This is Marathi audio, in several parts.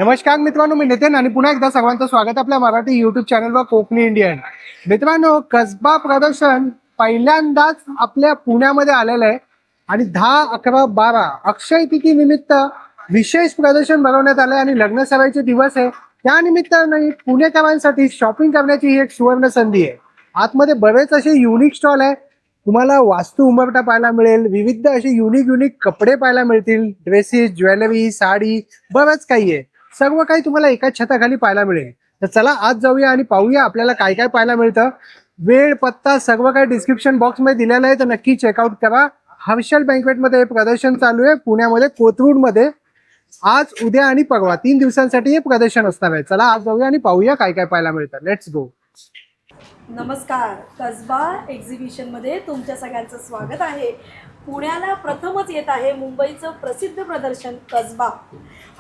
नमस्कार मित्रांनो, मी नितीन आणि पुन्हा एकदा सर्वांचं स्वागत आपल्या मराठी युट्यूब चॅनलवर कोकणी इंडियन. मित्रांनो, कसबा प्रदर्शन पहिल्यांदाच आपल्या पुण्यामध्ये आलेलं आहे आणि 10, 11, 12 अक्षय तिथी निमित्त विशेष प्रदर्शन भरवण्यात आलं आणि लग्न सराईचे दिवस आहे. त्या निमित्ताने पुणेकरांसाठी शॉपिंग करण्याची ही एक सुवर्ण संधी आहे. आतमध्ये बरेच असे युनिक स्टॉल आहे. तुम्हाला वास्तू उंबरठा पाहायला मिळेल, विविध असे युनिक कपडे पाहायला मिळतील, ड्रेसेस, ज्वेलरी, साडी, बरंच काही आहे. सर्व काही तुम्हाला एकाच छताखाली पाहायला मिळेल. तर चला आज जाऊया आणि पाहूया आपल्याला काय काय पाहायला मिळतं. वेळ, पत्ता सर्व काही डिस्क्रिप्शन बॉक्समध्ये दिलेला आहे, तर नक्की चेकआउट करा. हर्षल बँकवेटमध्ये हे प्रदर्शन चालू आहे पुण्यामध्ये, कोथरूडमध्ये. आज, उद्या आणि परवा 3 दिवसांसाठी हे प्रदर्शन असणार आहे. चला आज जाऊया आणि पाहूया काय काय पाहायला मिळतं. Let's go. नमस्कार, कसबा एक्झिबिशनमध्ये तुमच्या सगळ्यांचं स्वागत आहे. पुण्याला प्रथमच येत आहे मुंबईचं प्रसिद्ध प्रदर्शन कसबा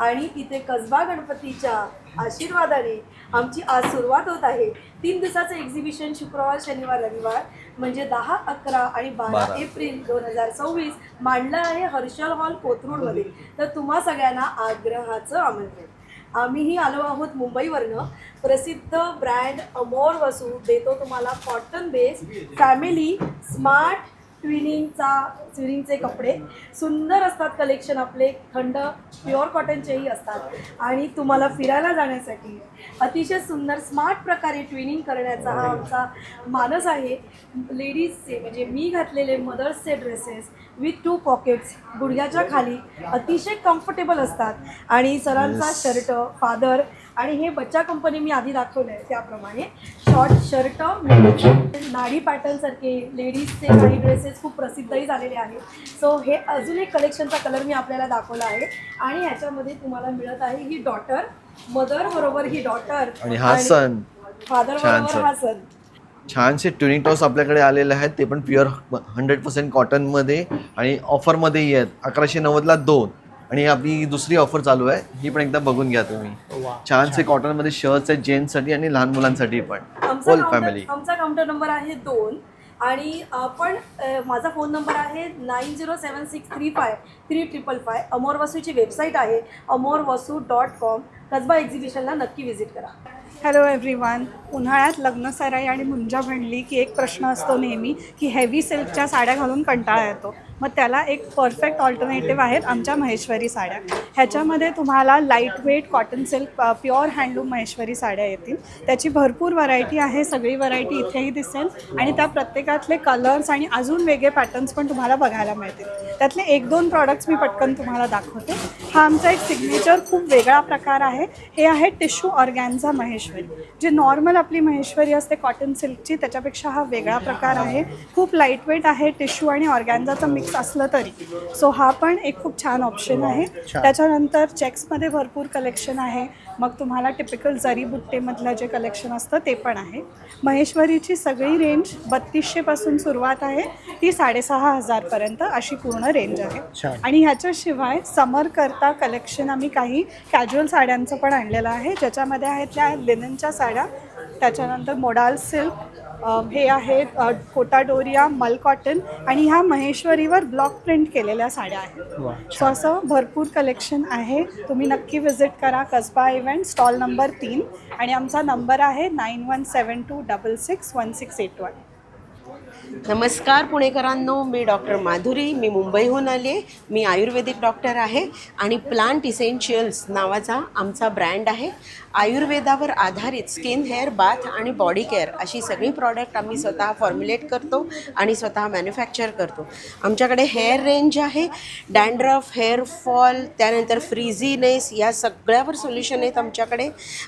आणि इथे कसबा गणपतीच्या आशीर्वादाने आमची आज सुरुवात होत आहे. 3 दिवसाचं एक्झिबिशन शुक्रवार, शनिवार, रविवार म्हणजे 10, 11 आणि 12 एप्रिल 2024 मांडलं आहे हर्षल हॉल कोथरूडमध्ये. तर तुम्हा सगळ्यांना आग्रहाचं आमंत्रण. आम्हीही आलो आहोत मुंबईवरनं. प्रसिद्ध ब्रँड अमोर वसू देतो तुम्हाला कॉटन बेस फॅमिली स्मार्ट ट्विनिंगचे कपडे. सुंदर असतात कलेक्शन आपले, थंड प्युअर कॉटनचेही असतात आणि तुम्हाला फिरायला जाण्यासाठी अतिशय सुंदर स्मार्ट प्रकारे ट्विनिंग करण्याचा हा आमचा मानस आहे. लेडीजचे म्हणजे मी घातलेले मदर्सचे ड्रेसेस विथ 2 पॉकेट्स गुडघ्याच्या खाली अतिशय कम्फर्टेबल असतात आणि सरांचा शर्ट फादर आणि हे बच्चा कंपनी मी आधी दाखवलं आहे त्याप्रमाणे शॉर्ट शर्ट नाडी पॅटर्नसारखे लेडीजचे काही ड्रेसेस खूप प्रसिद्धही झालेले आहेत. सो हे अजून एक कलेक्शनचा कलर मी आपल्याला दाखवला आहे आणि ह्याच्यामध्ये तुम्हाला मिळत आहे ही डॉटर, मदर बरोबर ही डॉटर आणि हा सन, फादर बरोबर हा सन. छानसे ट्युनिंग टॉप्स आपल्याकडे आलेले आहेत. ते पण प्युअर 100% कॉटनमध्ये आणि ऑफरमध्येही आहेत. 1190ला 2 आणि आपली दुसरी ऑफर चालू आहे, ही पण एकदा बघून घ्या तुम्ही. छानसे कॉटनमध्ये शर्ट्स आहेत जेंट्ससाठी आणि लहान मुलांसाठी पण, होल फॅमिली. आमचा काउंटर नंबर आहे 2 आणि आपण माझा फोन नंबर आहे 9076353555. अमोर वसूची वेबसाईट आहे amorvasu.com. कसबा एक्झिबिशनला नक्की व्हिजिट करा. Hello everyone. उन्हाळ्यात लग्न सराई आणि मुंजा म्हणली की एक प्रश्न असतो नेहमी की हेवी सिल्कच्या साड्या घालून कंटाळा येतो. मग त्याला एक परफेक्ट ऑल्टरनेटिव्ह आहेत आमच्या महेश्वरी साड्या. ह्याच्यामध्ये तुम्हाला light weight cotton silk pure handloom Maheshwari साड्या येतील. त्याची भरपूर व्हरायटी आहे. सगळी व्हरायटी इथेही दिसेल आणि त्या प्रत्येकातले कलर्स आणि अजून वेगळे पॅटर्न्स पण तुम्हाला बघायला मिळतील. त्यातले 1-2 प्रॉडक्ट्स मी पटकन तुम्हाला दाखवते. हा आमचा एक सिग्नेचर खूप वेगळा प्रकार आहे. हे आहे टिश्यू ऑर्गॅन्झा महेश्वरी. जे नॉर्मल आपली महेश्वरी असते कॉटन सिल्कची त्याच्यापेक्षा हा वेगळा प्रकार आहे. खूप लाईट वेट आहे. टिश्यू आणि ऑर्गॅन्झाचं मिक्स असलं तरी. सो हा पण एक खूप छान ऑप्शन आहे. त्याच्यानंतर चेक्समध्ये भरपूर कलेक्शन आहे. मग तुम्हाला टिपिकल जरी बुट्टेमधलं जे कलेक्शन असतं ते पण आहे. महेश्वरीची सगळी रेंज 3200 पासून सुरुवात आहे, ती 6500 पर्यंत अशी पूर्ण रेंज आहे. आणि ह्याच्याशिवाय समर करता कलेक्शन आम्ही काही कॅज्युअल साड्यांचं पण आणलेलं आहे, ज्याच्यामध्ये आहेत त्या लिननच्या साड्या, त्याच्यानंतर मोडाल सिल्क, हे आहेत कोटाडोरिया, मल कॉटन आणि ह्या महेश्वरीवर ब्लॉक प्रिंट केलेल्या साड्या आहेत. सो असं भरपूर कलेक्शन आहे. तुम्ही नक्की व्हिजिट करा कसबा इव्हेंट, स्टॉल नंबर 3 आणि आमचा नंबर आहे 9172661681. नमस्कार पुणेकरांनो, मी डॉक्टर माधुरी. मी मुंबईहून आले. मी आयुर्वेदिक डॉक्टर आहे आणि प्लांट इसेन्शियल्स नावाचा आमचा ब्रँड आहे. आयुर्वेदावर आधारित स्किन, हेअर, बाथ आणि बॉडी केअर अशी सगळी प्रॉडक्ट आम्ही स्वतः फॉर्म्युलेट करतो आणि स्वतः मॅन्युफॅक्चर करतो. आमच्याकडे हेअर रेंज आहे. डॅन्ड्रफ, हेअर फॉल, त्यानंतर फ्रीझीनेस या सगळ्यावर सोल्युशन आहेत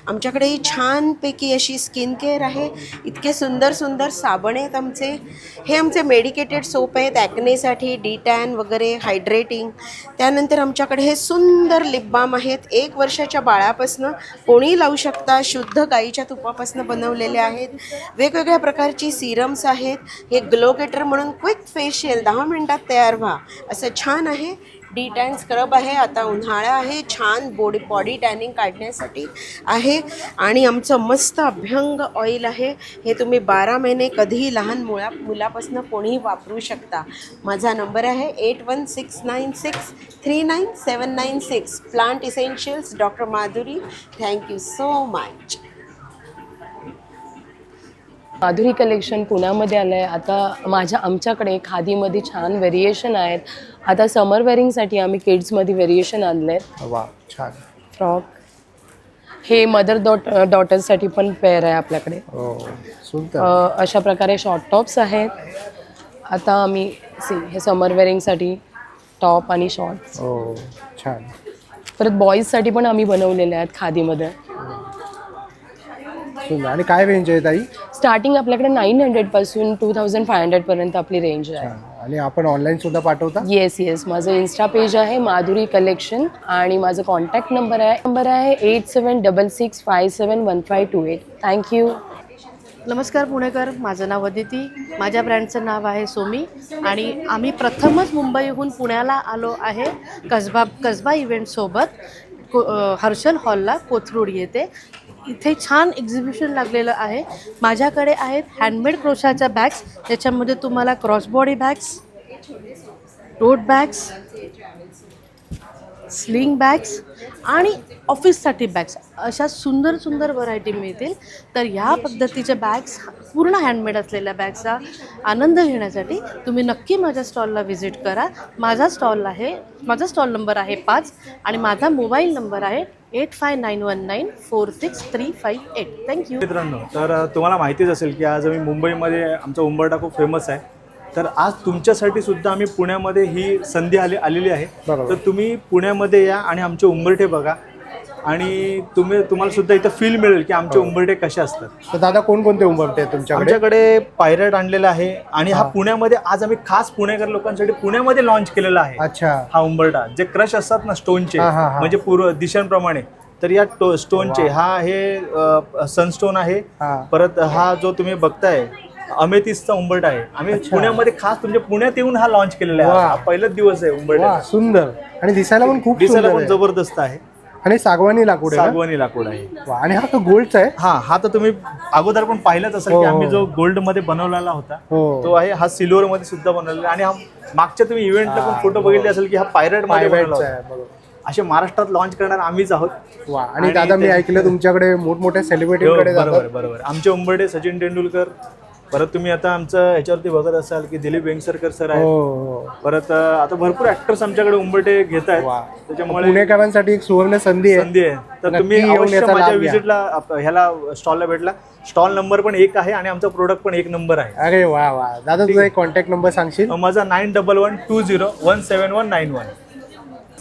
आमच्याकडे छानपैकी अशी स्किन केअर आहे. इतके सुंदर सुंदर साबण आहेत आमचे. हे आमचे मेडिकेटेड सोप आहेत ॲक्नेसाठी, डिटॅन वगैरे, हायड्रेटिंग. त्यानंतर आमच्याकडे हे सुंदर लिप बाम आहेत. 1 वर्षाच्या बाळापासनं कोणी लावू शकता. शुद्ध गाईच्या तुपापासून बनवलेले आहेत. वेगवेगळ्या प्रकारची सिरम्स आहेत. हे ग्लो गेटर म्हणून क्विक फेशियल 10 मिनिटात तयार व्हा असं छान आहे. डी टॅन स्क्रब आहे, आता उन्हाळा आहे, छान बॉडी टॅनिंग काढण्यासाठी आहे. आणि आमचं मस्त अभ्यंग ऑइल आहे, हे तुम्ही 12 महिने कधीही लहान मुलापासून कोणीही वापरू शकता. माझा नंबर आहे 8169639796. Plant essentials, doctor Madhuri. Thank you so much. Madhuri collection पुण्यामध्ये आलं आहे. आता आमच्याकडे खादीमध्ये छान व्हेरिएशन आहेत. आता समर वेअरिंगसाठी आम्ही किड्समध्ये व्हेरिएशन आणले आहेत. वा छान. फ्रॉक, हे मदर डॉटर्ससाठी पण पेअर आहे आपल्याकडे. हो सुंदर. अशा प्रकारे शॉर्ट टॉप्स आहेत. आता आम्ही हे समर वेअरिंगसाठी टॉप आणि शॉर्ट्स. हो छान. परत बॉईजसाठी पण आम्ही बनवलेले आहेत खादीमध्ये. सुंदर. आणि काय रेंज आहे ताई? स्टार्टिंग आपल्याकडे 900 पासून 2500 पर्यंत आपली रेंज आहे. आणि आपण ऑनलाईन सुद्धा पाठवता? येस. माझं इन्स्टा पेज आहे माधुरी कलेक्शन आणि माझं कॉन्टॅक्ट नंबर आहे 8766571528. थँक्यू. नमस्कार पुणेकर, माझं नाव अदिती, माझ्या ब्रँडचं नाव आहे सोमी आणि आम्ही प्रथमच मुंबईहून पुण्याला आलो आहे कसबा इव्हेंटसोबत हर्षल हॉलला कोथरूड येथे. इथे छान एक्झिबिशन लागलेलं आहे. माझ्याकडे आहेत हँडमेड क्रोशाच्या बॅग्स, त्याच्यामध्ये तुम्हाला crossbody bags, tote bags, sling bags आणि ऑफिससाठी बॅग्स, अशा सुंदर सुंदर व्हरायटी मिळतील. तर ह्या पद्धतीच्या बॅग्स, पूर्ण हँडमेड असलेल्या बॅग्सचा आनंद घेण्यासाठी तुम्ही नक्की माझ्या स्टॉलला व्हिजिट करा. माझा स्टॉल नंबर आहे 5 आणि माझा मोबाईल नंबर आहे 8591946358. थँक्यू. मित्रांनो, तर तुम्हाला माहितीच असेल की आज आम्ही मुंबईमध्ये आमचा उंबरठा खूप फेमस आहे. तर आज तुमच्यासाठी सुद्धा आम्ही पुण्यामध्ये ही संधी आलेली आहे. तर तुम्ही पुण्यामध्ये या आणि आमचे उंबरठे बघा आणि तुम्हाला सुद्धा इथं फील मिळेल की आमचे उंबरठे कसे असतात. तर दादा कोणकोणते उंबरठे आहेत तुमच्याकडे? आमच्याकडे पायरेट आणलेला आहे आणि हा पुण्यामध्ये आज आम्ही खास पुणेकर लोकांसाठी पुण्यामध्ये लॉन्च केलेला आहे. अच्छा. हा उंबरठा जे क्रश असतात ना स्टोनचे, म्हणजे पूर्व दिशांप्रमाणे, तर या स्टोनचे हे सनस्टोन आहे. परत हा जो तुम्ही बघताय अमेथिस्टचा उंबरठा आहे. आम्ही पुण्यामध्ये खास तुमच्या पुण्यात येऊन हा लॉन्च केलेला आहे. हा पहिलाच दिवस आहे उंबरठा. सुंदर. आणि दिसायला पण खूप दिसायला सुंदर पण आहे. जबरदस्त आहे. आणि सागवानी लाकूड आहे ना? सागवानी लाकूड आहे. वा. आणि हा तो गोल्डचा आहे? हा तर तुम्ही अगोदर पण पाहिलंच असेल की आम्ही जो गोल्ड मध्ये बनवलेला होता तो आहे. हा सिल्वर मध्ये सुद्धा बनवलेला आणि हा मागच्या तुम्ही इव्हेंटला पण फोटो बघितले असेल की हा पायरेट मध्ये बनवला होता. असे महाराष्ट्रात लॉन्च करणार आम्हीच आहोत. वा. आणि दादा मी ऐकलं तुमच्याकडे मोठमोठ्या सेलिब्रिटीकडे जातात. बरोबर. आमचे उंबरठे सचिन तेंडुलकर, परत तुम्ही आता आमचं ह्याच्यावरती बघत असाल की दिलीप वेंगसरकर सर आहेत. परत आता भरपूर ऍक्टर्स आमच्याकडे उंबरठे घेत आहेत. त्याच्यामुळे पुणेकरांसाठी एक सुवर्ण संधी आहे. तर तुम्ही अवश्य माझ्या व्हिजिटला ह्याला स्टॉलला भेटला. स्टॉल नंबर पण 1 आहे आणि आमचा प्रोडक्ट पण 1 नंबर आहे. अरे वा वा. दादा तुझा एक कॉन्टॅक्ट नंबर सांगशील? माझा 9112017191.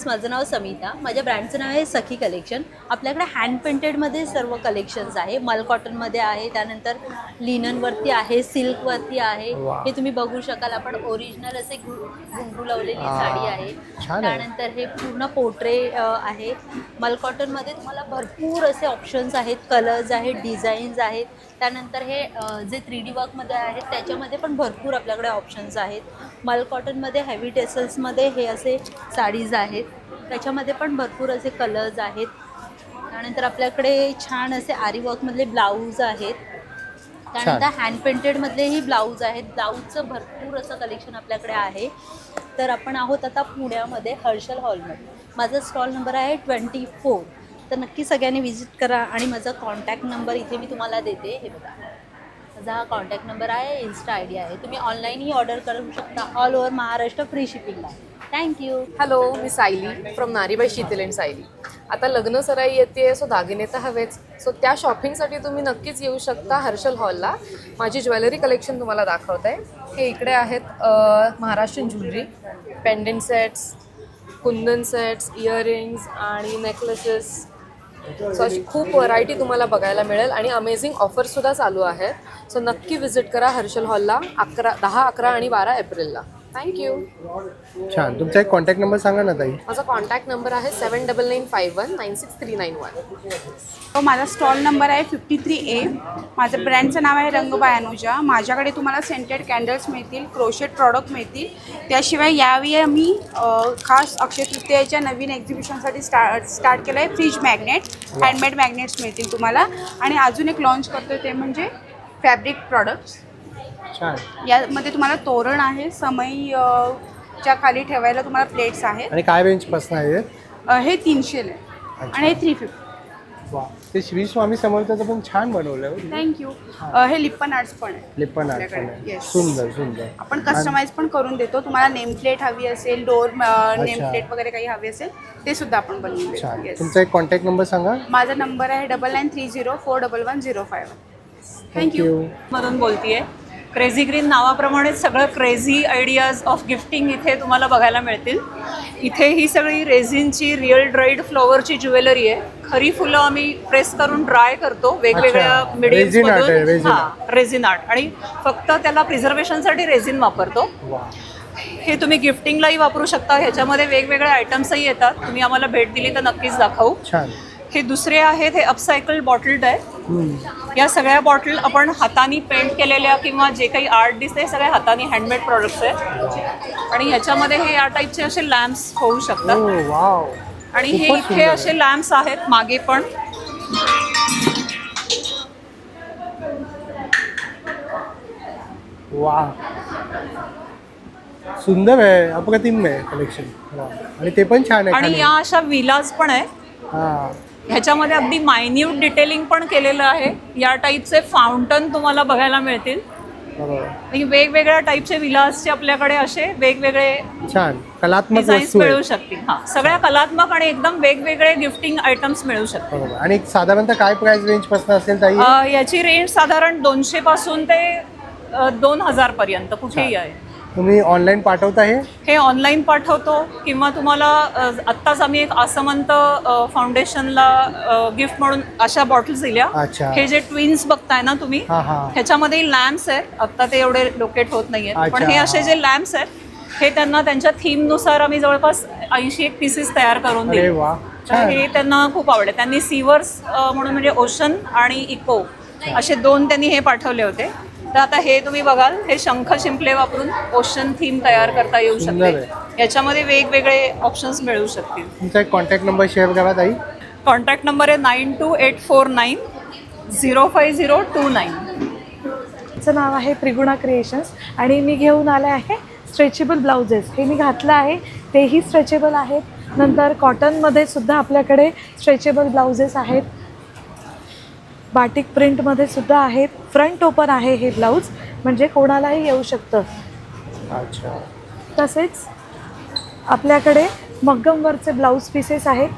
माझं नाव समिता, माझ्या ब्रँडचं नाव आहे सखी कलेक्शन. आपल्याकडे हँड पेंटेडमध्ये सर्व कलेक्शन्स आहे. मल कॉटनमध्ये आहे, त्यानंतर लिननवरती आहे, सिल्कवरती आहे. हे तुम्ही बघू शकाल. आपण ओरिजिनल असे घुंगरू लावलेली साडी आहे. त्यानंतर हे पूर्ण पोर्ट्रे आहे. मल कॉटनमध्ये तुम्हाला भरपूर असे ऑप्शन्स आहेत, कलर्स आहेत, डिझाईन्स आहेत. त्यानंतर हे जे 3D वर्कमध्ये आहेत त्याच्यामध्ये पण भरपूर आपल्याकडे ऑप्शन्स आहेत. मल कॉटनमध्ये हेवी टेसल्समध्ये हे असे साडीज आहेत, त्याच्यामध्ये पण भरपूर असे कलर्स आहेत. त्यानंतर आपल्याकडे छान असे आरी वर्कमधले ब्लाऊज आहेत. त्यानंतर हँड पेंटेडमधलेही ब्लाऊज आहेत. ब्लाऊजचं भरपूर असं कलेक्शन आपल्याकडे आहे. तर आपण आहोत आता पुण्यामध्ये हर्षल हॉलमध्ये. माझा स्टॉल नंबर आहे 24. तर नक्की सगळ्यांनी व्हिजिट करा. आणि माझा कॉन्टॅक्ट नंबर इथे मी तुम्हाला देते. हे बघा, माझा हा कॉन्टॅक्ट नंबर आहे, इन्स्टा ID आहे. तुम्ही ऑनलाईनही ऑर्डर करू शकता. ऑल ओव्हर महाराष्ट्र फ्री शिपिंगला. थँक्यू. हॅलो, मी सायली फ्रॉम नारीबाई शीतल अँड सायली. आता लग्न सराई येते, सो दागिने तर हवेच. सो त्या शॉपिंगसाठी तुम्ही नक्कीच येऊ शकता हर्षल हॉलला. माझी ज्वेलरी कलेक्शन तुम्हाला दाखवत आहे. हे इकडे आहेत महाराष्ट्रीयन ज्वेलरी, पेंडंट सेट्स, कुंदन सेट्स, इयरिंग्स आणि नेकलेसेस. सो अशी खूप व्हरायटी तुम्हाला बघायला मिळेल आणि अमेझिंग ऑफर्ससुद्धा चालू आहेत. सो नक्की व्हिजिट करा हर्षल हॉलला 10, 11 आणि 12 एप्रिलला. थँक्यू. छान. तुमचा एक कॉन्टॅक्ट नंबर सांगा ना ताई. माझा कॉन्टॅक्ट नंबर आहे 7995196391. माझा स्टॉल नंबर आहे 53A. माझं ब्रँडचं नाव आहे रंगबाई अनुजा. माझ्याकडे तुम्हाला सेंटेड कॅन्डल्स मिळतील, क्रोशेट प्रॉडक्ट मिळतील. त्याशिवाय यावेळी आम्ही खास अक्षय तृतीयेच्या नवीन एक्झिबिशनसाठी स्टार्ट केलं आहे फ्रीज मॅग्नेट, हँडमेड मॅग्नेट्स मिळतील तुम्हाला. आणि अजून एक लॉन्च करतो ते म्हणजे फॅब्रिक प्रॉडक्ट्स. छान. यामध्ये तुम्हाला तोरण आहे, समई च्या खाली ठेवायला तुम्हाला प्लेट्स आहेत. आणि काय रेंज पासून आहे? हे 300 आहे आणि हे 350. वा, ते श्री स्वामी समर्थाचं पण छान बनवलं. थँक्यू. हे लिप्पन आर्ट्स पण आहे. लिप्पन आर्ट पण आपल्याकडे. आहे. Yes. सुंदर सुंदर. आपण कस्टमाइज पण करून देतो. तुम्हाला नेम प्लेट हवी असेल, डोर नेम प्लेट वगैरे काही हवी असेल ते सुद्धा आपण बनवून देतो. छान. Yes. तुमचा एक कॉन्टॅक्ट नंबर सांगा. माझा नंबर आहे 9930411051. थँक्यू. मधून बोलतीये. क्रेझी ग्रीन नावाप्रमाणेच सगळं क्रेझी आयडियाज ऑफ गिफ्टिंग इथे तुम्हाला बघायला मिळतील. इथे ही सगळी रेझिनची रिअल ड्राईड फ्लॉवरची ज्वेलरी आहे. खरी फुलं आम्ही प्रेस करून ड्राय करतो वेगवेगळ्या अच्छा. रेझिन आर्ट आहे, रेझिन. हां, रेझिन आर्ट. आणि फक्त त्याला प्रिझर्वेशनसाठी रेझिन वापरतो. वा. हे तुम्ही गिफ्टिंगलाही वापरू शकता. ह्याच्यामध्ये वेगवेगळे आयटम्सही येतात. तुम्ही आम्हाला भेट दिली तर नक्कीच दाखवू. छान. हे दुसरे आहेत, हे अपसायकल बॉटल्ड आहे. या सगळ्या बॉटल आपण हाताने पेंट केलेल्या किंवा जे काही आर्ट दिसते सगळ्या हाताने हँडमेड प्रॉडक्ट्स आहेत. आणि ह्याच्यामध्ये हे या टाईपचे असे लॅम्प्स होऊ शकतात. वाव. आणि हे खूपच इथे सुंदर. असे लॅम्प्स आहेत मागे पण. वा, सुंदर आहे, अप्रतिम आहे कलेक्शन. आणि ते पण छान आहे आणि खाली. या अशा विलाज पण आहे. हा. ह्याच्यामध्ये अगदी मायन्यूट डिटेलिंग पण केलेलं आहे. या टाईपचे फाउंटन तुम्हाला बघायला मिळतील. बरोबर. आणि वेगवेगळ्या टाईपचे विलासचे आपल्याकडे असे वेगवेगळे छान कलात्मक डिझाईन्स वस्तू मिळू आहेत. शकतील. हां, सगळ्या कलात्मक आणि एकदम वेगवेगळे गिफ्टिंग आयटम्स मिळू शकतात. बरोबर. आणि साधारणतः काय प्राइस रेंज पासून असेल ताई? याची रेंज साधारण 200 पासून ते 2000 पर्यंत कुठेही आहे. तुम्ही ऑनलाईन पाठवता हे ऑनलाईन पाठवतो किंवा तुम्हाला आत्ताच आम्ही एक आसमंत फाउंडेशनला गिफ्ट म्हणून अशा बॉटल्स दिल्या. अच्छा. हे जे ट्विन्स बघताय ना तुम्ही, हा हा. ह्याच्यामध्ये लॅम्प्स आहेत. आत्ता ते एवढे लोकेट होत नाहीये, पण अच्छा. हे असे जे लॅम्प्स आहेत हे त्यांना त्यांच्या थीमनुसार आम्ही जवळपास 81 पीसेस तयार करून अरे दिले. वा, तर छान. हे त्यांना खूप आवडले. त्यांनी सीवर्स म्हणून म्हणजे ओशन आणि इको असे 2 त्यांनी हे पाठवले होते. तर आता हे तुम्ही बघाल, हे शंख शिंपले वापरून ओशन थीम तयार करता येऊ सुंदर शकते. याच्यामध्ये वेगवेगळे ऑप्शन्स मिळू शकतील. तुमचा एक कॉन्टॅक्ट नंबर शेअर करा ताई. कॉन्टॅक्ट नंबर आहे 9284905029. चं नाव आहे त्रिगुणा क्रिएशन्स आणि मी घेऊन आले आहे स्ट्रेचेबल ब्लाउजेस. हे मी घातलं आहे, तेही स्ट्रेचेबल आहेत. नंतर कॉटनमध्ये सुद्धा आपल्याकडे स्ट्रेचेबल ब्लाउजेस आहेत. बाटिक प्रिंटमध्ये सुद्धा आहेत. फ्रंट ओपन आहे हे ब्लाऊज, म्हणजे कोणालाही येऊ शकतं. अच्छा. तसेच आपल्याकडे मग्गमवरचे ब्लाऊज पीसेस आहेत.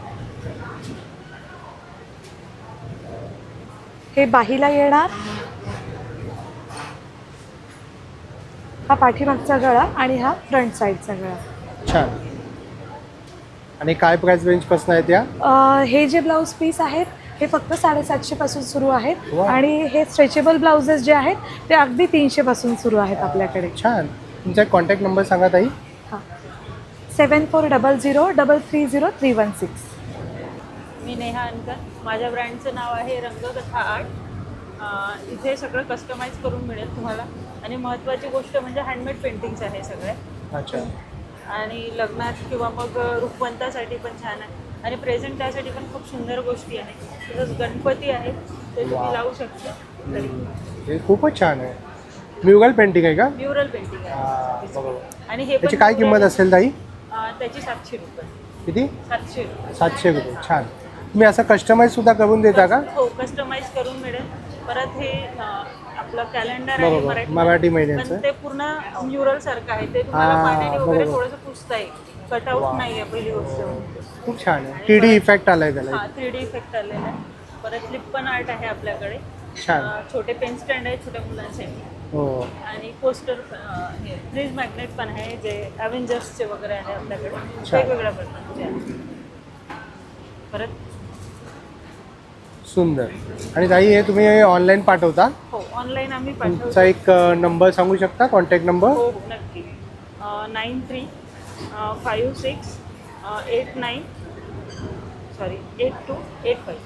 हे बाहीला येणार. हा पाठीमागचा गळा आणि हा फ्रंट साईडचा गळा. छान. आणि काय प्राइस रेंज पासून आहे त्या? हे जे ब्लाऊज पीस आहेत हे फक्त 750 पासून सुरू आहेत. वा. आणि हे स्ट्रेचेबल ब्लाउजेस जे आहेत ते अगदी 300 पासून सुरू आहेत आपल्याकडे. छान. तुमचा कॉन्टॅक्ट नंबर सांगा ताई. हां, 7400030316. मी नेहा अनकर. माझ्या ब्रँडचं नाव आहे रंगकथा आर्ट. इथे सगळं कस्टमाइज करून मिळेल तुम्हाला. आणि महत्त्वाची गोष्ट म्हणजे हँडमेड पेंटिंग्स आहे सगळे. अच्छा. आणि लग्नात किंवा मग रुखवंतासाठी पण छान आहे. आणि प्रेझेंट त्यासाठी पण खूप सुंदर गोष्टी आहेत. तसंच गणपती आहेत ते तुम्ही लावू शकता. हे खूपच छान आहे. म्युरल पेंटिंग आहे का? म्युरल पेंटिंग आहे. बरोबर. आणि हे त्याची पण काय किंमत असेल ताई? त्याची 700 रुपये. किती? 700 रुपये. 700 रुपये. छान. तुम्ही असं कस्टमाइज सुद्धा करून देता का? हो, कस्टमाइज करून मिळेल. परत हे आपलं कॅलेंडर आहे बरोबर, मराठी महिन्याचं. पण ते पूर्ण म्युरल सारखं आहे. ते तुम्हाला पाण्याने वगैरे बरोबर. थोडंसं पुसता येईल. कटआउट नाही आहे पहिली गोष्ट. खूप छान आहे. 3D इफेक्ट आलाय त्याला. हा, 3D इफेक्ट आलेला आहे. परत लिप्पन आर्ट आहे आपल्याकडे. छान. छोटे पेन स्टँड आहे छोट्या मुलांसाठी. हो. आणि पोस्टर हे फ्रीज मॅग्नेट पण आहे जे अव्हेंजर्सचे वगैरे आहे आपल्याकडे. छान. वेगवेगळ्या प्रकारचे आहे. परत सुंदर. आणि ताई हे तुम्ही ऑनलाईन पाठवता? हो, ऑनलाईन आम्ही तुमचा पाठवतो. एक नंबर सांगू शकता, कॉन्टॅक्ट नंबर? हो, नक्की. 9356898285.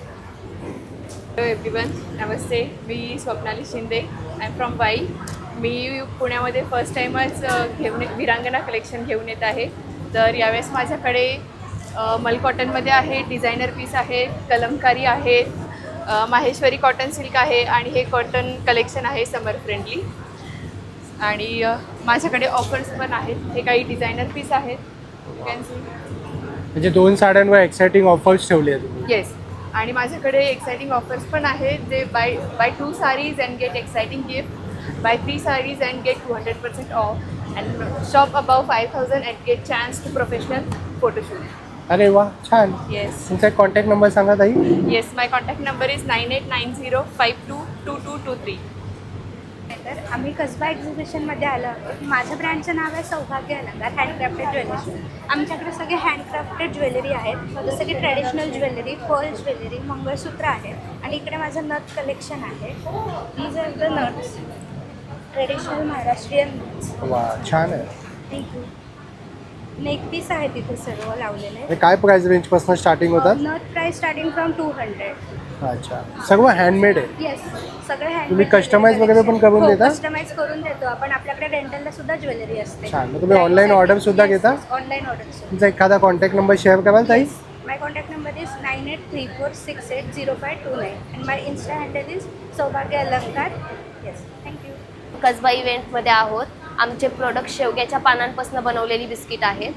हॅलो एव्हरीवन, नमस्ते. मी Swapnali Shinde. I am from Wai. मी पुण्यामध्ये फर्स्ट टाईमच विरांगना कलेक्शन घेऊन येत आहे. तर यावेळेस माझ्याकडे मल कॉटनमध्ये आहे, डिझायनर पीस आहे, कलमकारी आहे, माहेश्वरी कॉटन सिल्क आहे आणि हे कॉटन कलेक्शन आहे समर फ्रेंडली. आणि माझ्याकडे ऑफर्स पण आहेत. हे काही डिझायनर पीस आहेत. म्हणजे 2 साड्यांवर एक्साइटिंग ऑफर्स ठेवली आहे तुम्ही. येस. आणि माझ्याकडे एक्साइटिंग ऑफर्स पण आहेत. जे buy 2 sarees and get exciting gift, buy 3 sarees and get 200% off, and shop above 5000 and get chance to professional photoshoot. अरे वा, छान. येस. तुमचा कॉन्टॅक्ट नंबर सांगा ताई. Yes, my contact number is 9890522223. तर आम्ही कसबा एक्झिबिशनमध्ये आलो आहोत. माझ्या ब्रँडचं नाव आहे सौभाग्य अलंकार हँडक्राफ्टेड ज्वेलरी. आमच्याकडे सगळे हँडक्राफ्टेड ज्वेलरी आहेत, जसं की traditional jewellery, pearl jewellery, mangalsutra आहेत. आणि इकडे माझं नथ कलेक्शन आहे. These are the nuts, traditional Maharashtrian nuts. वा, छान आहे. थँक्यू. नेक पीस आहे तिथे सर्व लावलेले. आणि काय प्राइस रेंजपासून स्टार्टिंग होतात? नथ प्राईस स्टार्टिंग फ्रॉम 200. अच्छा, सर्व हँडमेड आहे. येस, सगळे हँड. तुम्ही कस्टमाइज वगैरे पण करून देता? कस्टमाइज करून देतो आपण. आपल्याकडे रेंटलला सुद्धा ज्वेलरी असते. छान. मग तुम्ही ऑनलाईन ऑर्डर सुद्धा घेता? Online order. तुमचा एखादा कॉन्टॅक्ट नंबर शेअर कराल ताई? My contact number is 9834680529 and my Insta handle is Saubhagya Alankar. Yes, thank you. Kasba इव्हेंटमध्ये आहोत. आमचे प्रोडक्ट शेवग्याच्या पानांपासून बनवलेली बिस्किट आहेत.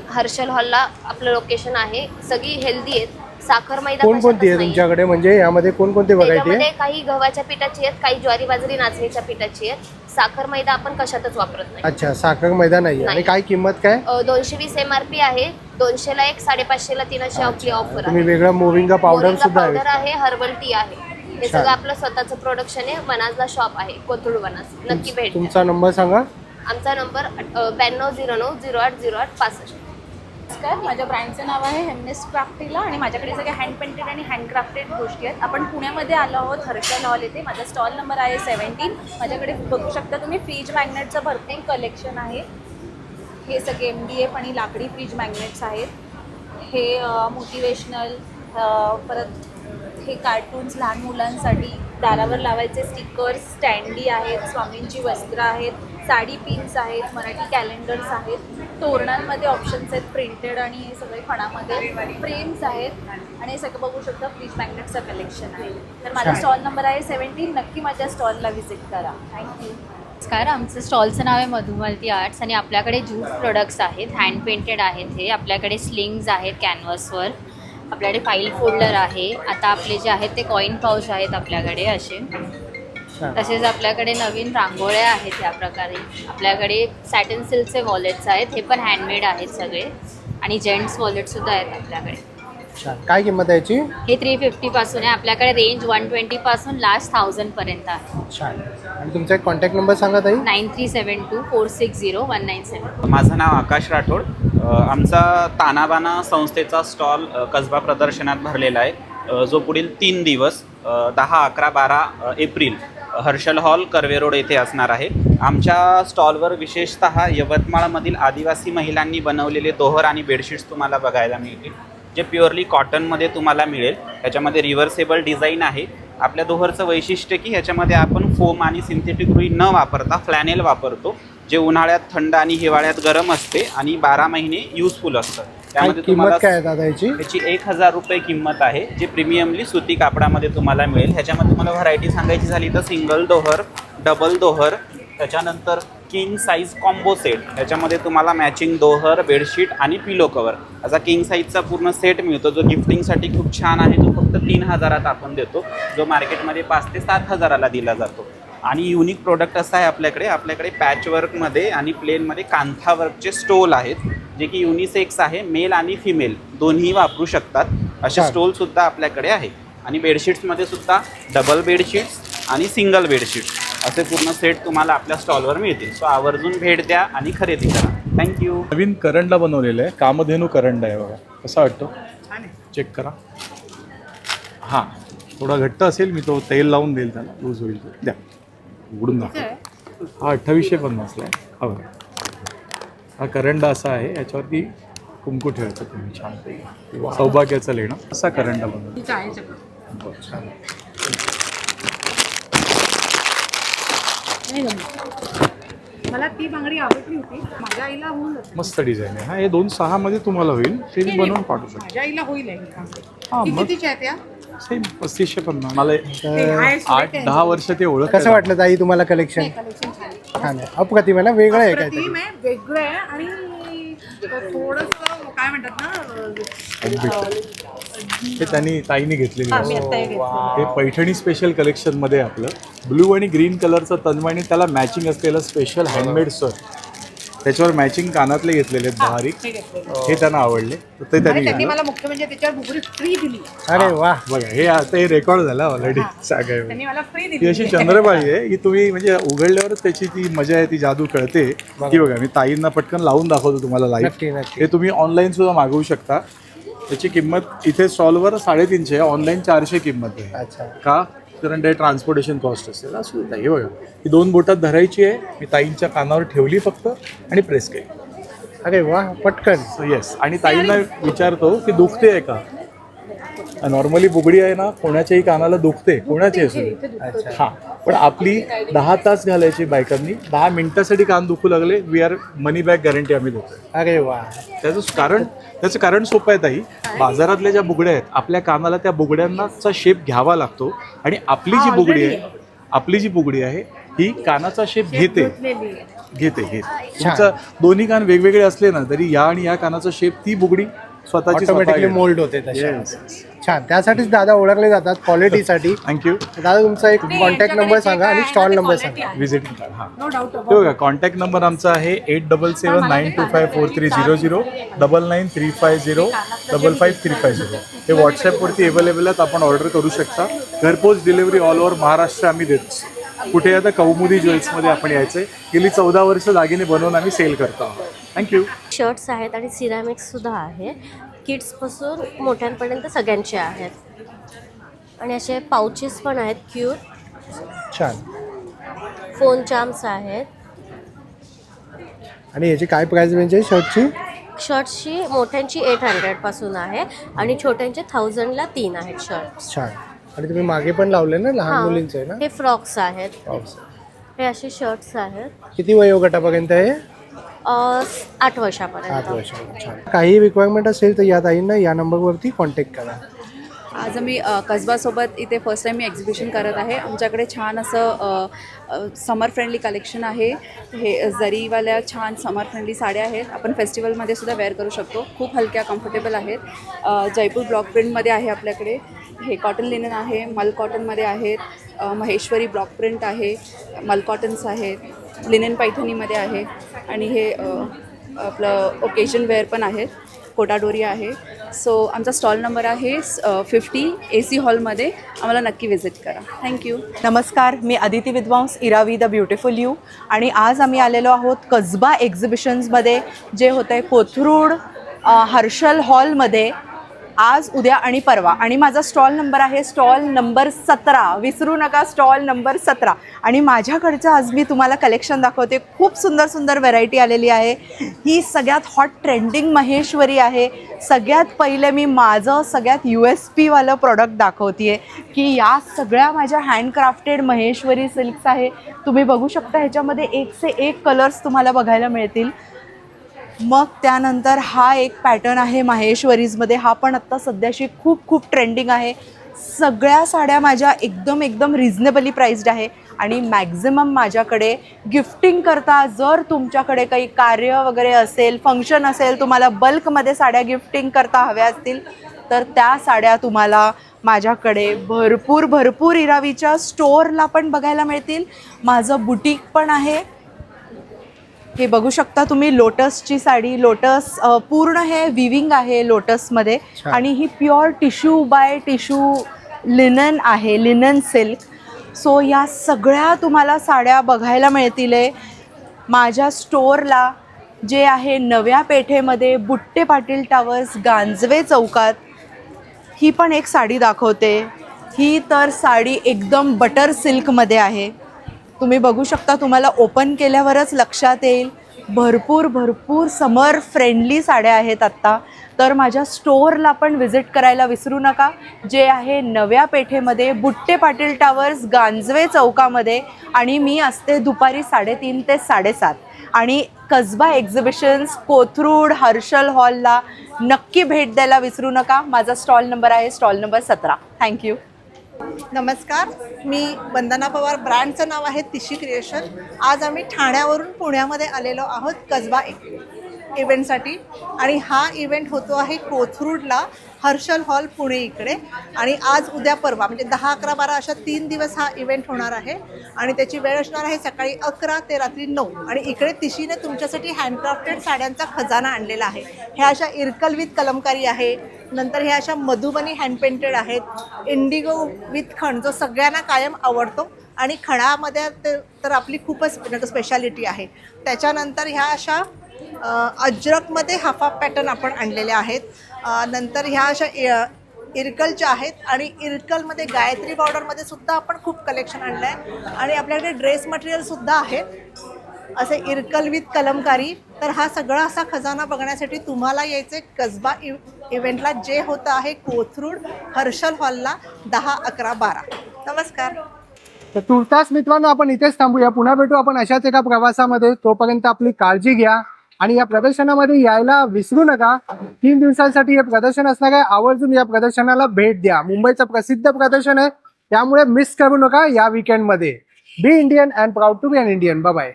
हर्षल हॉलला आपलं लोकेशन आहे. सगळी हेल्दी आहेत. साखर मैदा कोणकोणती आहे तुमच्याकडे? म्हणजे यामध्ये कोणकोणती व्हरायटी आहे? त्याच्यामध्ये काही गव्हाच्या पिठाची आहेत, काही ज्वारी बाजरी नाचणीच्या पिठाची आहेत. साखर मैदा आपण कशातच वापरत नाही. अच्छा, साखर मैदा नाही. आणि काय किंमत काय? 220 MRP आहे. 200ला 1, 550ला 3 अशी आपली ऑफर आहे. तुम्ही वेगळा मोरिंगा पावडर सुद्धा पावडर आहे, हर्बल टी आहे. हे सगळं आपलं स्वतःचं प्रोडक्शन आहे. वनाजला शॉप आहे, कोथरूड वनाज. नक्की भेट द्या. तुमचा नंबर सांगा. आमचा नंबर 9209080865. नमस्कार, माझ्या ब्रँडचं नाव आहे हेमनेस क्राफ्टीला आणि माझ्याकडे सगळे हँड पेंटेड आणि हँडक्राफ्टेड गोष्टी आहेत. आपण पुण्यामध्ये आलो आहोत, हर्षल हॉल येथे. माझा स्टॉल नंबर आहे 17. माझ्याकडे बघू शकता तुम्ही फ्रीज मॅग्नेटचं भरपूर कलेक्शन आहे. हे सगळे MDF आणि लाकडी फ्रीज मॅग्नेट्स आहेत. हे मोटिवेशनल, परत हे कार्टून्स लहान मुलांसाठी, दारावर लावायचे स्टिकर्स, स्टँडी आहेत, स्वामींची वस्त्र आहेत, साडी पिन्स आहेत, मराठी कॅलेंडर्स आहेत, तोरणांमध्ये ऑप्शन्स आहेत प्रिंटेड आणि हे सगळे खणामध्ये फ्रेम्स आहेत. आणि हे सगळं बघू शकता फ्रीज मॅग्नेटचं कलेक्शन आहे. तर माझा स्टॉल नंबर आहे 17. नक्की माझ्या स्टॉलला व्हिजिट करा. थँक्यू. नमस्कार, आमचं स्टॉलचं नाव आहे मधुमालती आर्ट्स आणि आपल्याकडे ज्यूट प्रोडक्ट्स आहेत. हँड पेंटेड आहेत. हे आपल्याकडे स्लिंग्स आहेत कॅनव्हसवर. आपल्याकडे फाईल फोल्डर आहे. आता आपले जे आहेत ते कॉईन पाऊच आहेत आपल्याकडे असे. तसेच आपल्याकडे नवीन रांगोळ्या आहेत या प्रकारे. आपल्याकडे सॅटिन सिल्कचे वॉलेट्स आहेत. हे पण हँडमेड आहेत सगळे. आणि जेंट्स वॉलेटसुद्धा आहेत आपल्याकडे. काय किंमत आहे याची? हे 350 पासून आहे. आपल्याकडे रेंज 120 पासून लास्ट 1000 पर्यंत आहे. छान. आणि तुमचा कॉन्टॅक्ट नंबर सांगा ताई. 9372460197. माझं नाव आकाश राठोड. आमचा तानाबाना संस्थेचा स्टॉल कसबा प्रदर्शनात भरलेला आहे, जो पुढील 3 दिवस 10, 11, 12 April Harshal hall Karve road येथे असणार आहे. आमच्या स्टॉलवर विशेषतः यवतमाळमधील आदिवासी महिलांनी बनवलेले दोहर आणि बेडशीट्स तुम्हाला बघायला मिळतील, जे प्युअरली कॉटनमध्ये तुम्हाला मिळेल. ह्याच्यामध्ये रिव्हर्सेबल डिझाईन आहे. आपल्या दोहरचं वैशिष्ट्य की ह्याच्यामध्ये आपण फोम आणि सिंथेटिक रुई न वापरता फ्लॅनेल वापरतो, जे उन्हाळ्यात थंड आणि हिवाळ्यात गरम असते आणि 12 महिने युजफुल असतं. त्यामध्ये तुम्हाला काय दादा याची? 1000 रुपये किंमत आहे, जे प्रीमियमली सुती कापडामध्ये तुम्हाला मिळेल. ह्याच्यामध्ये तुम्हाला व्हरायटी सांगायची झाली तर सिंगल दोहर, डबल दोहर, त्याच्यानंतर किंग साईज कॉम्बो सेट. ह्याच्यामध्ये तुम्हाला मॅचिंग दोहर, बेडशीट आणि पिलो कवर असा किंग साईजचा पूर्ण सेट मिळतो, जो गिफ्टिंगसाठी खूप छान आहे. तो फक्त 3000 आपण देतो, जो मार्केटमध्ये 5 ते 7000 दिला जातो. आणि युनिक प्रोडक्ट असं आहे आपल्याकडे पॅचवर्कमध्ये आणि प्लेनमध्ये कांथावर्कचे स्टोल आहेत, जे की युनिसेक्स आहे. मेल आणि फिमेल दोन्ही वापरू शकतात असे स्टोलसुद्धा आपल्याकडे आहे. आणि बेडशीट्समध्ये सुद्धा डबल बेडशीट्स आणि सिंगल बेडशीट्स असे पूर्ण सेट तुम्हाला आपल्या स्टॉलवर मिळतील. सो आवर्जून भेट द्या आणि खरेदी करा. थँक्यू. नवीन करंडा बनवलेलं आहे, कामधेनू करंडा आहे बघा. कसा वाटतो? चेक करा. हां, थोडा घट्ट असेल, मी तो तेल लावून देईल त्याला, लूज होईल. द्या, उघडून दाखवा. हा 2850 आहे. हो, हा करंडा असा आहे, याच्यावरती कुंकू ठेवायचं तुम्ही छानपैकी, सौभाग्याचं लेणं असा करंडा बनवतो. छान. मला ती बांगडी आवडली होती, माझ्या आईला होईल. मस्त डिझाईन आहे. हा हे 2,600 मध्ये तुम्हाला होईल, ते मी बनवून पाठवू शकतो. माझ्या आईला होईल आहे. हा, ती मग कितीच्या आहेत या? सेम 3550. मला आहे, 8-10 वर्ष ते ओळख. कसं वाटलं ताई तुम्हाला कलेक्शन? छान आहे, अप्रतिम आहे ना, वेगळं आहे काय अप्रतिम आहे, वेगळं आहे आणि थोडंसं काय म्हणतात ना, हे त्यांनी ताईने घेतलेली हा, मी आहे. आता हे घेतलं. हे पैठणी स्पेशल कलेक्शन मध्ये आपलं ब्लू आणि ग्रीन कलरचं तन्मणी, त्याला मॅचिंग असलेलं स्पेशल हँडमेड सर, त्याच्यावर मॅचिंग कानातले घेतलेले आहेत बारीक, हे त्यांना आवडले तर ते त्यांनी त्यांनी घेतलं. मला मुख्य म्हणजे त्याच्यावर बुगडी फ्री दिली. अरे वा, बघा हे आता हे रेकॉर्ड झालं ऑलरेडी सांगायला. त्यांनी मला फ्री ती दिली. अशी चंद्रबाई आहे की तुम्ही म्हणजे उघडल्यावरच त्याची ती मजा आहे, ती जादू कळते की बघा. मी ताईंना पटकन लावून दाखवतो तुम्हाला नक्की, लाईव्ह. नक्की. हे तुम्ही ऑनलाईन सुद्धा मागवू शकता. त्याची किंमत इथे स्टॉलवर 350 आहे, ऑनलाईन 400 किंमत आहे. अच्छा. का? कारण ते ट्रान्सपोर्टेशन कॉस्ट असेल. असू दे ताई, हे बघा ही 2 बोटात धरायची आहे. मी ताईंच्या कानावर ठेवली फक्त आणि प्रेस केली. अरे वा, पटकन. येस. आणि ताईंना विचारतो की दुखते आहे का? नॉर्मली बुगडी आहे ना, कोणाच्याही कानाला दुखते, कोणाची असू दे. हां, पण आपली 10 तास घालायची बायकांनी, 10 मिनिटासाठी कान दुखू लागले, we are money back guarantee आम्ही देतो. अरे वा, त्याचं कारण सोपं आहे ताई. बाजारातल्या ज्या बुगड्या आहेत, आपल्या कानाला त्या बुगड्यांचा शेप घ्यावा लागतो आणि आपली जी बुगडी आहे ही कानाचा शेप घेते. तुमचं दोन्ही कान वेगवेगळे असले ना तरी या आणि या कानाचा शेप ती बुगडी स्वतःची ऑटोमॅटिकली मोल्ड होते तशा. छान, त्यासाठीच दादा ओळखले जातात क्वालिटीसाठी. थँक्यू. दादा तुमचा एक कॉन्टॅक्ट नंबर सांगा आणि स्टॉल नंबर सांगा. Visiting card. हां, हे बघा कॉन्टॅक्ट नंबर आमचा आहे 8779254300 9935055350. हे व्हॉट्सॲपवरती अवेलेबल आहेत, आपण ऑर्डर करू शकता. घरपोच डिलिव्हरी ऑल ओव्हर महाराष्ट्र आम्ही देतो. कुठे आता कौमुदी ज्वेल्समध्ये आपण यायचंय. गेली 14 वर्ष दागिने बनवून आम्ही सेल करतो. थँक्यू. शर्ट्स आहेत आणि सिरॅमिक्स सुद्धा आहे. किड्सपासून मोठ्यांपर्यंत सगळ्यांचे आहेत. आणि असे पाउचेस पण आहेत क्यूट. छान. फोन चार्म्स आहेत. आणि याची काय प्राइस रेंज आहे शर्टची? शर्ट्सची मोठ्यांची 800 पासून आहे आणि छोट्यांचे 1000ला 3 आहेत शर्ट्स. छान. आणि तुम्ही मागे पण लावले ना, लहान मुलींचे आहे ना? हे फ्रॉक्स आहेत. फ्रॉक्स. हे असे शर्ट्स आहेत. किती वयोगटापर्यंत आहे? 8 वर्षापर्यंत. 8 वर्षापर्यंत. छान. काही रिक्वायरमेंट असेल तर या ताईंना या नंबरवरती कॉन्टॅक्ट करा. आज आम्ही कसबासोबत इथे फर्स्ट टाईम मी एक्झिबिशन करत आहे. आमच्याकडे छान असं समर फ्रेंडली कलेक्शन आहे. हे जरीवाल्या छान समर फ्रेंडली साड्या आहेत. आपण फेस्टिवलमध्ये सुद्धा वेअर करू शकतो. खूप हलक्या कम्फर्टेबल आहेत. जयपूर ब्लॉक प्रिंटमध्ये आहे आपल्याकडे. हे कॉटन लिनन आहे, मल कॉटनमध्ये आहेत, महेश्वरी ब्लॉक प्रिंट आहे, मल कॉटन्स आहेत, लिनन पैठणीमध्ये आहे आणि हे आपलं ओकेजन वेअर पण आहेत, कोटाडोरी आहे. सो आमचा स्टॉल नंबर आहे 50 AC हॉलमध्ये. आम्हाला नक्की व्हिजिट करा. थँक्यू. नमस्कार, मी Aditi Vidwans, इरावी the beautiful you. आणि आज आम्ही आलेलो आहोत कसबा एक्झिबिशन्समध्ये, जे होतं आहे कोथरूड हर्षल हॉलमध्ये, आज उद्या आणि परवा. आणि माझा स्टॉल नंबर आहे स्टॉल नंबर 17. विसरू नका, स्टॉल नंबर 17. आणि माझ्याकडचं आज मी तुम्हाला कलेक्शन दाखवते. खूप सुंदर सुंदर व्हरायटी आलेली आहे. ही सगळ्यात हॉट ट्रेंडिंग महेश्वरी आहे. सगळ्यात पहिले मी माझं सगळ्यात USP वालं प्रोडक्ट दाखवते आहे की या सगळ्या माझ्या हँडक्राफ्टेड महेश्वरी सिल्क्स आहे. तुम्ही बघू शकता ह्याच्यामध्ये 1 से 1 कलर्स तुम्हाला बघायला मिळतील. मग त्यानंतर हा एक पॅटर्न आहे माहेश्वरीजमध्ये. हा पण आत्ता सध्याशी खूप खूप ट्रेंडिंग आहे. सगळ्या साड्या माझ्या एकदम रिझनेबली प्राईस्ड आहे. आणि मॅक्झिमम माझ्याकडे गिफ्टिंग करता, जर तुमच्याकडे काही कार्य वगैरे असेल, फंक्शन असेल, तुम्हाला बल्कमध्ये साड्या गिफ्टिंग करता हव्या असतील तर त्या साड्या तुम्हाला माझ्याकडे भरपूर इरावीच्या स्टोअरला पण बघायला मिळतील. माझं बुटीक पण आहे. हे बघू शकता तुम्ही, लोटसची साडी. लोटस पूर्ण हे विविंग आहे लोटसमध्ये. आणि ही pure tissue by tissue linen आहे, लिनन सिल्क. सो या सगळ्या तुम्हाला साड्या बघायला मिळतील माझ्या स्टोअरला, जे आहे नव्या पेठेमध्ये, बुट्टे पाटील टावर्स, गांजवे चौकात. ही पण एक साडी दाखवते. ही तर साडी एकदम बटर सिल्कमध्ये आहे. तुम्ही बघू शकता, तुम्हाला ओपन केल्यावरच लक्षात येईल. भरपूर समर फ्रेंडली साड्या आहेत आत्ता. तर माझ्या स्टोअरला पण व्हिजिट करायला विसरू नका, जे आहे नव्या पेठेमध्ये, बुट्टे पाटील टावर्स, गांजवे चौकामध्ये. आणि मी असते दुपारी 3:30 ते 7:30. आणि कसबा एक्झिबिशन्स कोथरूड हर्षल हॉलला नक्की भेट द्यायला विसरू नका. माझा स्टॉल नंबर आहे स्टॉल नंबर 17. थँक्यू. नमस्कार, मी वंदना पवार. ब्रँडचं नाव आहे तिशी क्रिएशन. आज आम्ही ठाण्यावरून पुण्यामध्ये आलेलो आहोत कसबा इव्हेंटसाठी. आणि हा इव्हेंट होतो आहे कोथरूडला हर्षल हॉल पुणे इकडे. आणि आज उद्या परवा म्हणजे 10, 11, 12 अशा 3 दिवस हा इव्हेंट होणार आहे. आणि त्याची वेळ असणार आहे सकाळी 11 ते रात्री 9. आणि इकडे तिशीने तुमच्यासाठी हँडक्राफ्टेड साड्यांचा खजाना आणलेला आहे. ह्या अशा इरकल विथ कलमकारी आहे, नंतर ह्या अशा मधुबनी हँडपेंटेड आहेत, इंडिगो विथ खण जो सगळ्यांना कायम आवडतो. आणि खणामध्ये तर आपली खूपच स्पेशालिटी आहे. त्याच्यानंतर ह्या अशा अजरकमध्ये हाफ पॅटर्न आपण आणलेले आहेत. नंतर ह्या अशा इरकलच्या आहेत. आणि इरकलमध्ये गायत्री बॉर्डरमध्ये सुद्धा आपण खूप कलेक्शन आणलं आहे. आणि आपल्याकडे ड्रेस मटेरियलसुद्धा आहे असे इरकल विथ कलमकारी. तर हा सगळा असा खजाना बघण्यासाठी तुम्हाला यायचे कसबा इव्हेंटला, जे होतं आहे कोथरूड हर्षल हॉलला 10, 11, 12. नमस्कार. तर तुर्तास मित्रांनो आपण इथेच थांबूया. पुन्हा भेटू आपण अशाच एका प्रवासामध्ये. तोपर्यंत आपली काळजी घ्या आणि या प्रदर्शनामध्ये यायला विसरू नका. 3 दिवसांसाठी हे प्रदर्शन असणार आहे. आवर्जून या प्रदर्शनाला भेट द्या. मुंबईचं प्रसिद्ध प्रदर्शन आहे, त्यामुळे मिस करू नका या वीकेंडमध्ये. Be Indian and proud to be an Indian. Bye bye.